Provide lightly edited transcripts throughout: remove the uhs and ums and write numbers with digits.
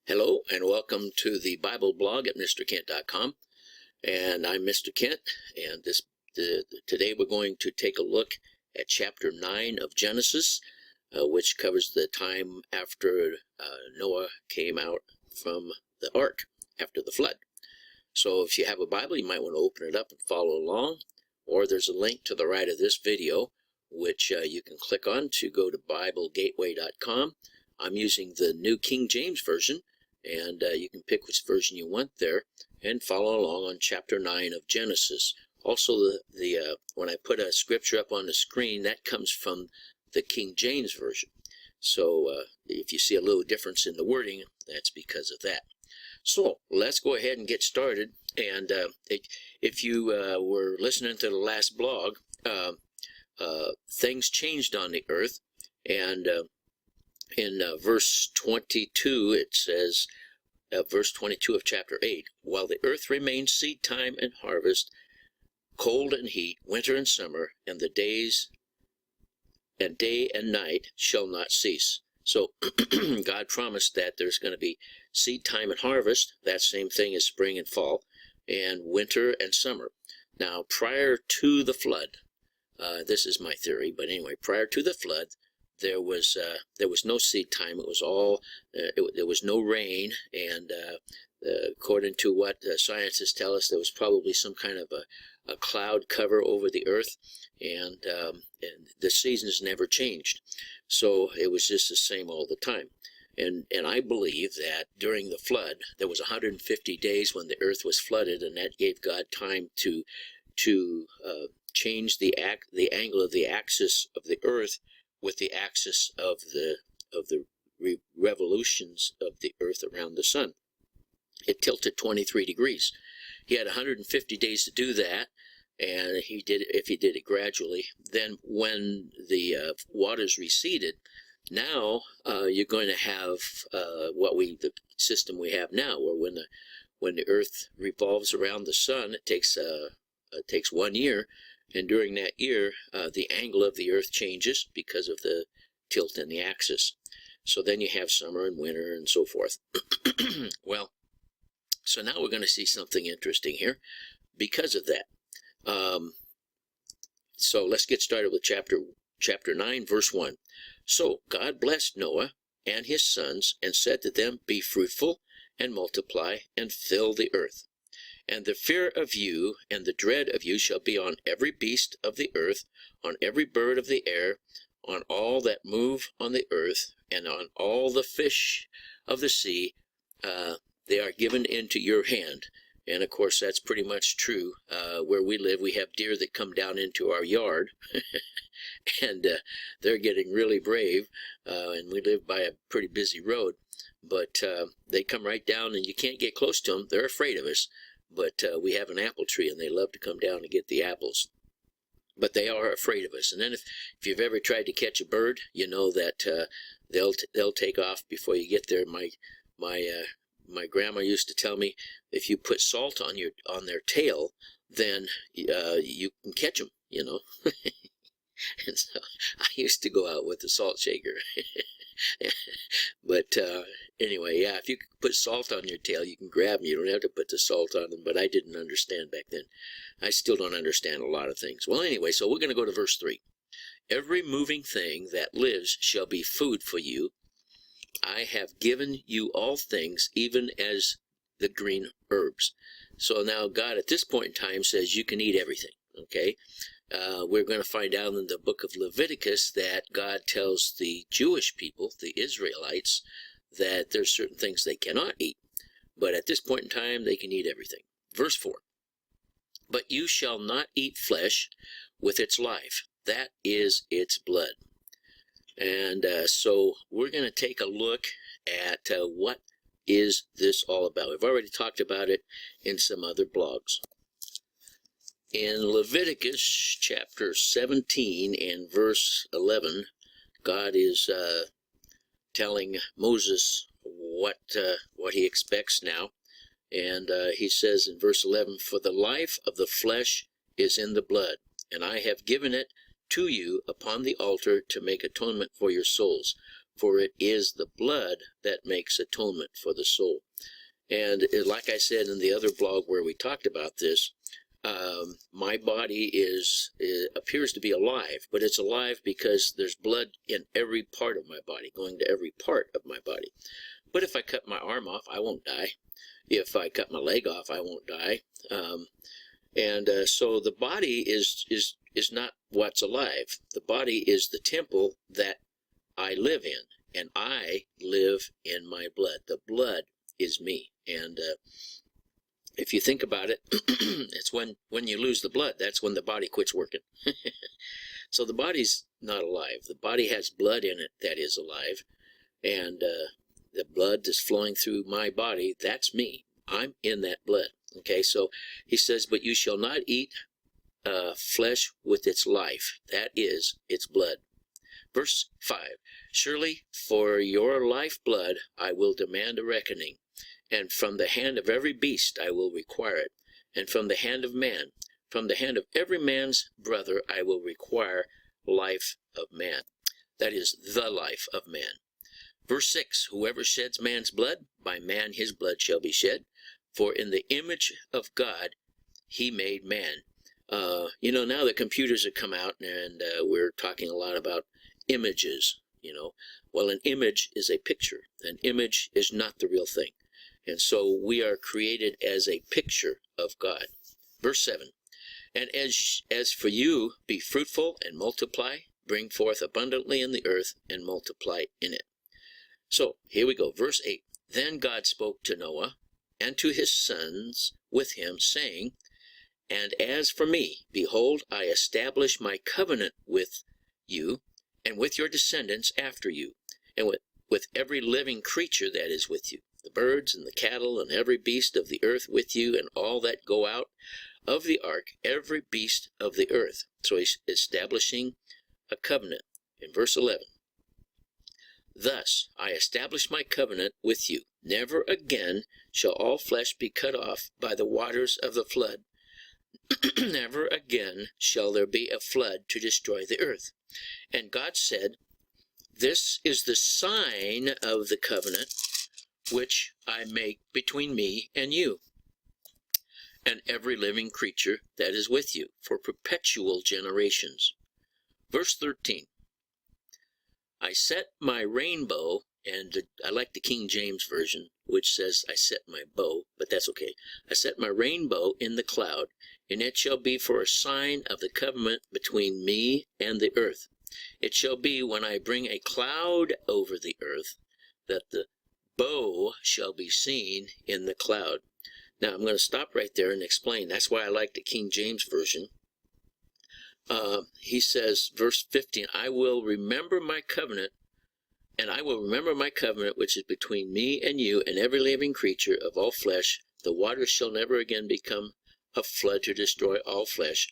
Hello and welcome to the Bible blog at MrKent.com, and I'm Mr. Kent, and today we're going to take a look at chapter 9 of Genesis, which covers the time after Noah came out from the ark after the flood. So if you have a Bible, you might want to open it up and follow along, or there's a link to the right of this video which you can click on to go to BibleGateway.com. I'm using the New King James Version, and you can pick which version you want there and follow along on chapter 9 of Genesis. Also, when I put a scripture up on the screen, that comes from the King James Version. So if you see a little difference in the wording, that's because of that. So let's go ahead and get started. And if you were listening to the last blog, things changed on the earth, and in verse 22, it says, verse 22 of chapter 8, while the earth remains seed time and harvest, cold and heat, winter and summer, and the days and day and night shall not cease. So God promised that there's going to be seed time and harvest, that same thing as spring and fall, and winter and summer. Now, prior to the flood, this is my theory, but anyway, prior to the flood, there was no seed time. It was all there was no rain, and according to what scientists tell us, there was probably some kind of a cloud cover over the earth, and the seasons never changed. So it was just the same all the time. And I believe that during the flood, there was 150 days when the earth was flooded, and that gave God time to change the angle of the axis of the earth with the axis of the revolutions of the earth around the sun. It tilted 23 degrees. He had 150 days to do that, and if he did it gradually. Then when the waters receded, now you're going to have the system we have now, where when the earth revolves around the sun, it takes 1 year. And during that year, the angle of the earth changes because of the tilt in the axis. So then you have summer and winter and so forth. Well, so now we're going to see something interesting here because of that. So let's get started with chapter 9, verse 1. So God blessed Noah and his sons and said to them, "Be fruitful and multiply and fill the earth. And the fear of you and the dread of you shall be on every beast of the earth, on every bird of the air, on all that move on the earth, and on all the fish of the sea. They are given into your hand." And of course, that's pretty much true. Where we live, we have deer that come down into our yard, and they're getting really brave. And we live by a pretty busy road, but they come right down, and you can't get close to them. They're afraid of us. But we have an apple tree, and they love to come down and get the apples. But they are afraid of us. And then if you've ever tried to catch a bird, you know that they'll take off before you get there. My grandma used to tell me, if you put salt on their tail, then you can catch them, you know. And so I used to go out with the salt shaker. But anyway, yeah, if you put salt on your tail, you can grab them. You don't have to put the salt on them. But I didn't understand back then. I still don't understand a lot of things. Well, anyway, so we're going to go to verse 3. Every moving thing that lives shall be food for you. I have given you all things, even as the green herbs. So now God at this point in time says you can eat everything, okay? We're going to find out in the book of Leviticus that God tells the Jewish people, the Israelites, that there's certain things they cannot eat. But at this point in time, they can eat everything. Verse 4. But you shall not eat flesh with its life. That is its blood. And so we're going to take a look at what is this all about. We've already talked about it in some other blogs. In Leviticus chapter 17 and verse 11, God is telling Moses what he expects now. And he says in verse 11, "For the life of the flesh is in the blood, and I have given it to you upon the altar to make atonement for your souls. for it is the blood that makes atonement for the soul. And like I said in the other blog where we talked about this, my body appears to be alive, but it's alive because there's blood in every part of my body, going to every part of my body. But if I cut my arm off, I won't die. If I cut my leg off, I won't die. So the body is not what's alive. The body is the temple that I live in, and I live in my blood. The blood is me. And if you think about it, it's when you lose the blood, that's when the body quits working. So the body's not alive. The body has blood in it that is alive, and the blood that's flowing through my body, that's me. I'm in that blood. Okay, so he says, but you shall not eat flesh with its life, that is, its blood. Verse 5, surely for your lifeblood I will demand a reckoning, and from the hand of every beast I will require it, and from the hand of man, from the hand of every man's brother I will require life of man. That is, the life of man. Verse 6, whoever sheds man's blood, by man his blood shall be shed, for in the image of God he made man. Now the computers have come out, and we're talking a lot about images, Well, an image is a picture. An image is not the real thing. And so we are created as a picture of God. Verse 7, and as for you, be fruitful and multiply, bring forth abundantly in the earth, and multiply in it. So, here we go. Verse 8, then God spoke to Noah and to his sons with him, saying, and as for me, behold, I establish my covenant with you, and with your descendants after you, and with every living creature that is with you, the birds and the cattle and every beast of the earth with you, and all that go out of the ark, every beast of the earth. So he's establishing a covenant. In verse 11, thus I establish my covenant with you. Never again shall all flesh be cut off by the waters of the flood. Never again shall there be a flood to destroy the earth. And God said, this is the sign of the covenant which I make between me and you, and every living creature that is with you, for perpetual generations. Verse 13, I set my rainbow, and I like the King James Version, which says I set my bow, but that's okay. I set my rainbow in the cloud, and it shall be for a sign of the covenant between me and the earth. It shall be when I bring a cloud over the earth, that the bow shall be seen in the cloud. Now I'm going to stop right there and explain. That's why I like the King James Version. He says, verse 15, I will remember my covenant, and I will remember my covenant which is between me and you and every living creature of all flesh. The waters shall never again become a flood to destroy all flesh.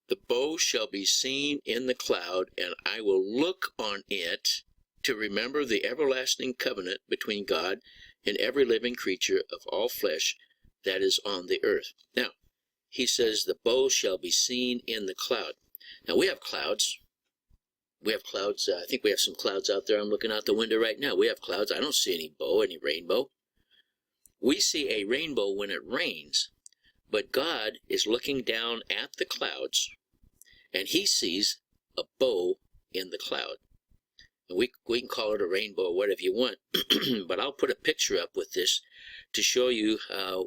The bow shall be seen in the cloud, and I will look on it to remember the everlasting covenant between God and every living creature of all flesh that is on the earth. Now, he says the bow shall be seen in the cloud. Now, we have clouds. We have clouds. I think we have some clouds out there. I'm looking out the window right now. We have clouds. I don't see any bow, any rainbow. We see a rainbow when it rains, but God is looking down at the clouds, and he sees a bow in the cloud. And we can call it a rainbow or whatever you want, but I'll put a picture up with this to show you a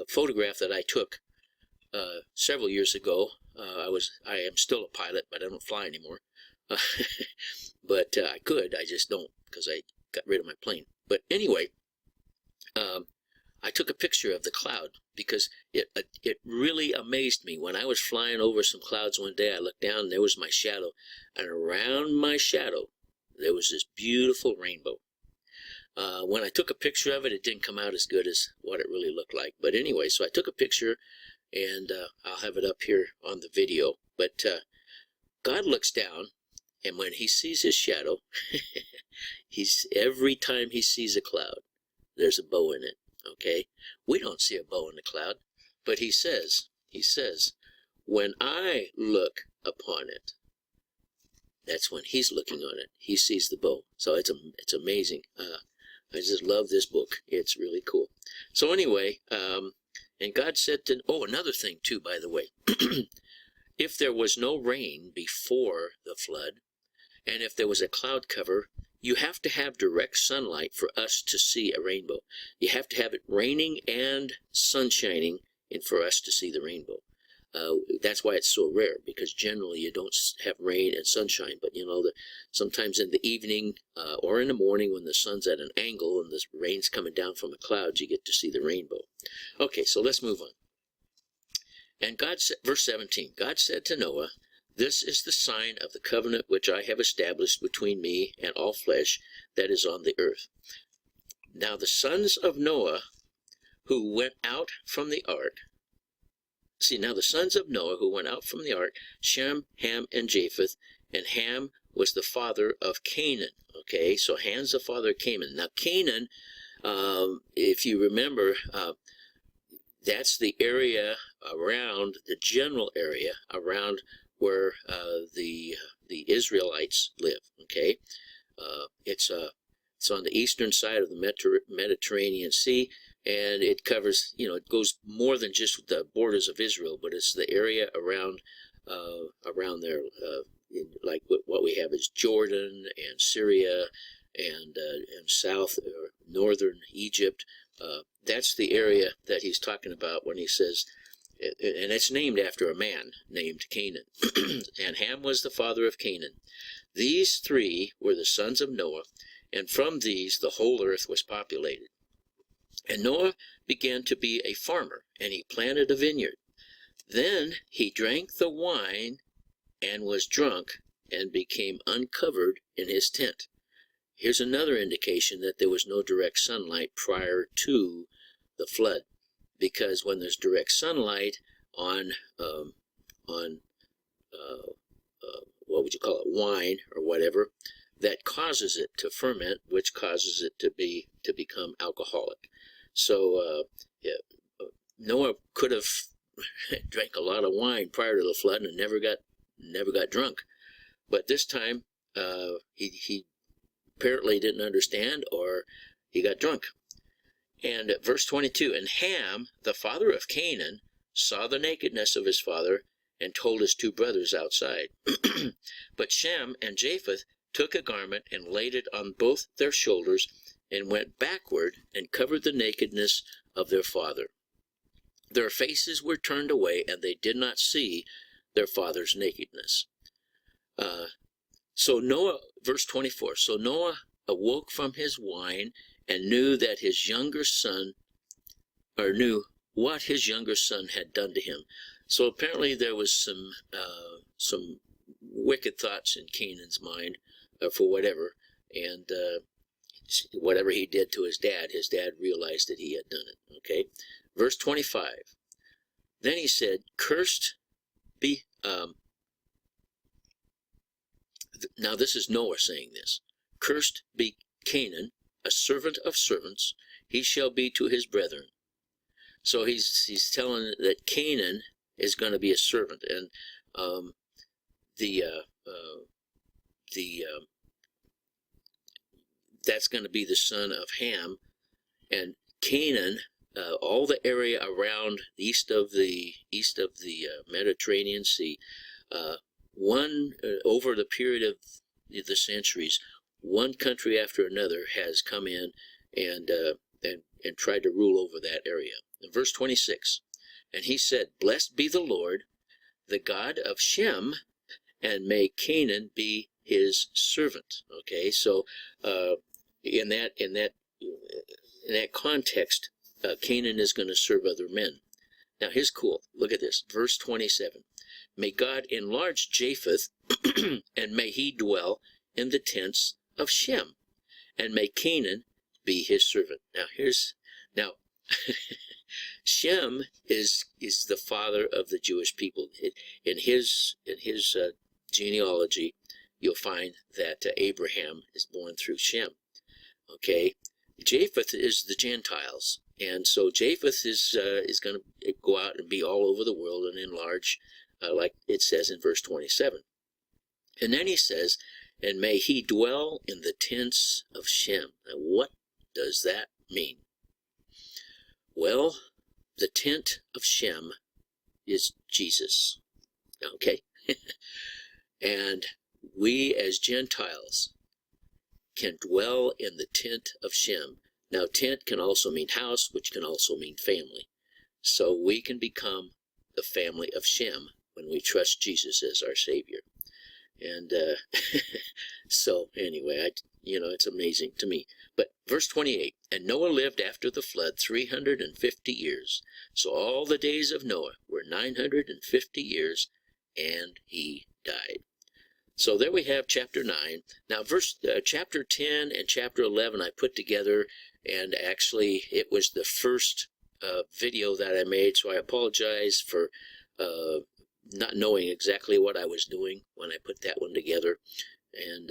photograph that I took several years ago. I am still a pilot, but I don't fly anymore. But I could, I just don't, because I got rid of my plane. But anyway, I took a picture of the cloud because it really amazed me. When I was flying over some clouds one day, I looked down and there was my shadow. And around my shadow, there was this beautiful rainbow. When I took a picture of it, it didn't come out as good as what it really looked like. But anyway, so I took a picture, and I'll have it up here on the video. But God looks down, and when he sees his shadow, every time he sees a cloud, there's a bow in it. Okay, we don't see a bow in the cloud, but he says, when I look upon it, that's when he's looking on it. He sees the bow. So it's amazing. I just love this book. It's really cool. So anyway, and God said to, another thing too, by the way. If there was no rain before the flood, and if there was a cloud cover, you have to have direct sunlight for us to see a rainbow. You have to have it raining and sun shining for us to see the rainbow. That's why it's so rare, because generally you don't have rain and sunshine. But sometimes in the evening or in the morning when the sun's at an angle and the rain's coming down from the clouds, you get to see the rainbow. Okay, so let's move on. And God said, verse 17, God said to Noah, "This is the sign of the covenant which I have established between me and all flesh that is on the earth." Now the sons of Noah who went out from the ark, Shem, Ham, and Japheth, and Ham was the father of Canaan. Okay, so Ham's the father of Canaan. Now Canaan, if you remember, that's the area around, the general area around where the Israelites live. Okay, it's on the eastern side of the Mediterranean Sea, and it covers, it goes more than just the borders of Israel, but it's the area around there, like what we have is Jordan and Syria and south or northern Egypt. That's the area that he's talking about when he says, and it's named after a man named Canaan. And Ham was the father of Canaan. These three were the sons of Noah, and from these the whole earth was populated. And Noah began to be a farmer, and he planted a vineyard. Then he drank the wine and was drunk and became uncovered in his tent. Here's another indication that there was no direct sunlight prior to the flood, because when there's direct sunlight on what would you call it, wine or whatever, that causes it to ferment, which causes it to become alcoholic. So Noah could have drank a lot of wine prior to the flood and never got drunk, but this time he apparently didn't understand, or he got drunk. And verse 22, and Ham, the father of Canaan, saw the nakedness of his father and told his two brothers outside. But Shem and Japheth took a garment and laid it on both their shoulders and went backward and covered the nakedness of their father. Their faces were turned away, and they did not see their father's nakedness. So Noah, verse 24, so Noah awoke from his wine and knew that his younger son, or knew what his younger son had done to him. So apparently there was some wicked thoughts in Canaan's mind for whatever, and whatever he did to his dad realized that he had done it. Okay, verse 25. Then he said, "Cursed be." Now this is Noah saying this. "Cursed be Canaan, a servant of servants. He shall be to his brethren." So he's telling that Canaan is going to be a servant, and that's going to be the son of Ham, and Canaan, all the area around east of the Mediterranean Sea, over the period of the centuries, one country after another has come in and tried to rule over that area. In verse 26, and he said, "Blessed be the Lord, the God of Shem, and may Canaan be his servant." Okay, so in that context, Canaan is going to serve other men. Now here's cool. Look at this, verse 27. "May God enlarge Japheth, and may he dwell in the tents of Shem, and may Canaan be his servant." Now Shem is the father of the Jewish people. In his genealogy, you'll find that Abraham is born through Shem. Okay, Japheth is the Gentiles, and so Japheth is going to go out and be all over the world and enlarge, like it says in verse 27. And then he says, and may he dwell in the tents of Shem. Now, what does that mean? Well, the tent of Shem is Jesus. Okay? And we as Gentiles can dwell in the tent of Shem. Now, tent can also mean house, which can also mean family. So we can become the family of Shem when we trust Jesus as our Savior. And so anyway, it's amazing to me. But verse 28, and Noah lived after the flood 350 years. So all the days of Noah were 950 years, and he died. So there we have chapter 9. Now chapter 10 and chapter 11 I put together, and actually it was the first video that I made, so I apologize for not knowing exactly what I was doing when I put that one together. And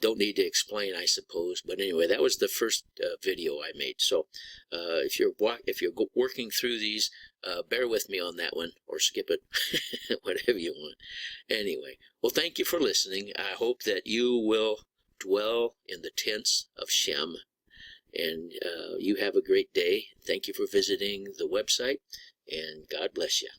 don't need to explain, I suppose, but anyway, that was the first video I made. So if you're working through these, bear with me on that one, or skip it, whatever you want. Anyway, well, thank you for listening. I hope that you will dwell in the tents of Shem, and you have a great day. Thank you for visiting the website, and God bless you.